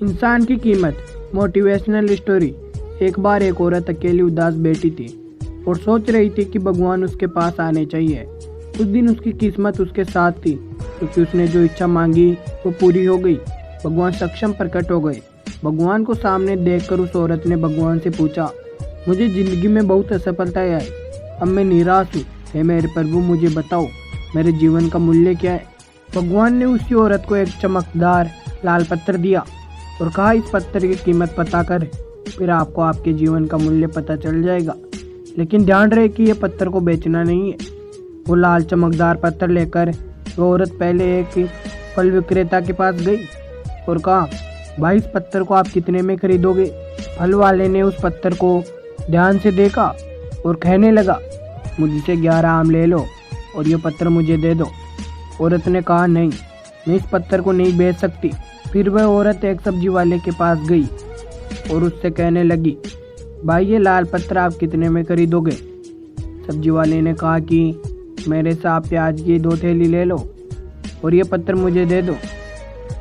इंसान की कीमत। Motivational story. एक बार एक औरत अकेली उदास बैठी थी और सोच रही थी कि भगवान उसके पास आने चाहिए। उस दिन उसकी किस्मत उसके साथ थी क्योंकि उसने जो इच्छा मांगी वो पूरी हो गई। भगवान सक्षम प्रकट हो गए। भगवान को सामने देखकर उस औरत ने भगवान से पूछा, मुझे जिंदगी में बहुत असफलताएं आई, अब मैं निराश हूँ। हे मेरे प्रभु, मुझे बताओ मेरे जीवन का मूल्य क्या है। भगवान ने उसी औरत को एक चमकदार लाल पत्थर दिया और कहा, इस पत्थर की कीमत पता कर, फिर आपको आपके जीवन का मूल्य पता चल जाएगा। लेकिन ध्यान रहे कि यह पत्थर को बेचना नहीं है। वो लाल चमकदार पत्थर लेकर वो औरत पहले एक फल विक्रेता के पास गई और कहा, भाई इस पत्थर को आप कितने में खरीदोगे। फल वाले ने उस पत्थर को ध्यान से देखा और कहने लगा, मुझसे 11 आम ले लो और ये पत्थर मुझे दे दो। औरत ने कहा, नहीं, मैं इस पत्थर को नहीं बेच सकती। फिर वह औरत एक सब्जी वाले के पास गई और उससे कहने लगी, भाई ये लाल पत्थर आप कितने में खरीदोगे। सब्जी वाले ने कहा कि मेरे से आप प्याज की 2 थैली ले लो और ये पत्थर मुझे दे दो।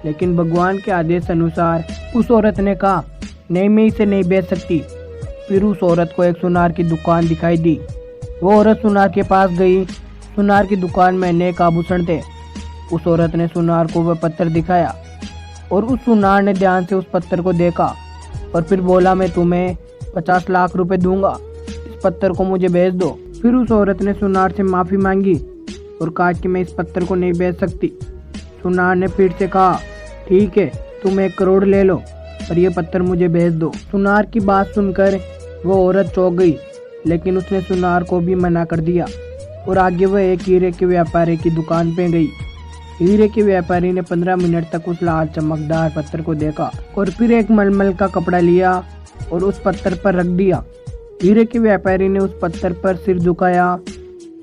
लेकिन भगवान के आदेश अनुसार उस औरत ने कहा, नहीं, मैं इसे नहीं बेच सकती। फिर उस औरत को एक सुनार की दुकान दिखाई दी। वो औरत सुनार के पास गई। सुनार की दुकान में अनेक आभूषण थे। उस औरत ने सुनार को वह पत्थर दिखाया और उस सुनार ने ध्यान से उस पत्थर को देखा और फिर बोला, मैं तुम्हें 50 लाख रुपए दूंगा, इस पत्थर को मुझे बेच दो। फिर उस औरत ने सुनार से माफी मांगी और कहा कि मैं इस पत्थर को नहीं बेच सकती। सुनार ने फिर से कहा, ठीक है, तुम 1 करोड़ ले लो और ये पत्थर मुझे बेच दो। सुनार की बात सुनकर वो औरत चौंक गई, लेकिन उसने सुनार को भी मना कर दिया और आगे वह एक हीरे के व्यापारी की दुकान पे गई। हीरे के व्यापारी ने 15 मिनट तक उस लाल चमकदार पत्थर को देखा और फिर एक मलमल का कपड़ा लिया और उस पत्थर पर रख दिया। हीरे के व्यापारी ने उस पत्थर पर सिर झुकाया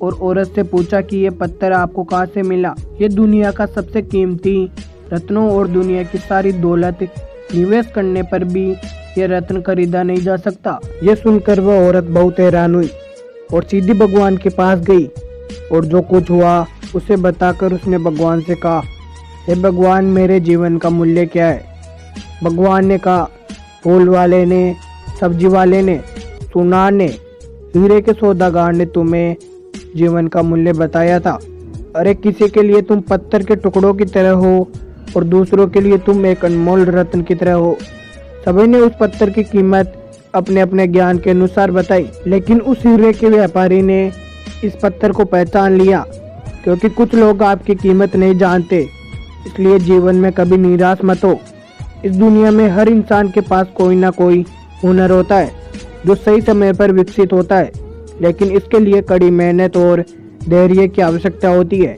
और औरत से पूछा कि ये पत्थर आपको कहाँ से मिला। ये दुनिया का सबसे कीमती रत्नों और दुनिया की सारी दौलत निवेश करने पर भी ये रत्न खरीदा नहीं जा सकता। ये सुनकर वह औरत बहुत हैरान हुई और सीधी भगवान के पास गई और जो कुछ हुआ उसे बताकर उसने भगवान से कहा, हे भगवान, मेरे जीवन का मूल्य क्या है। भगवान ने कहा, फूल वाले ने, सब्जी वाले ने, सुनार ने, हीरे के सौदागर ने तुम्हें जीवन का मूल्य बताया था। अरे किसी के लिए तुम पत्थर के टुकड़ों की तरह हो और दूसरों के लिए तुम एक अनमोल रत्न की तरह हो। सभी ने उस पत्थर की कीमत अपने अपने ज्ञान के अनुसार बताई, लेकिन उस हीरे के व्यापारी ने इस पत्थर को पहचान लिया। क्योंकि कुछ लोग आपकी कीमत नहीं जानते, इसलिए जीवन में कभी निराश मत हो। इस दुनिया में हर इंसान के पास कोई ना कोई हुनर होता है जो सही समय पर विकसित होता है, लेकिन इसके लिए कड़ी मेहनत और धैर्य की आवश्यकता होती है।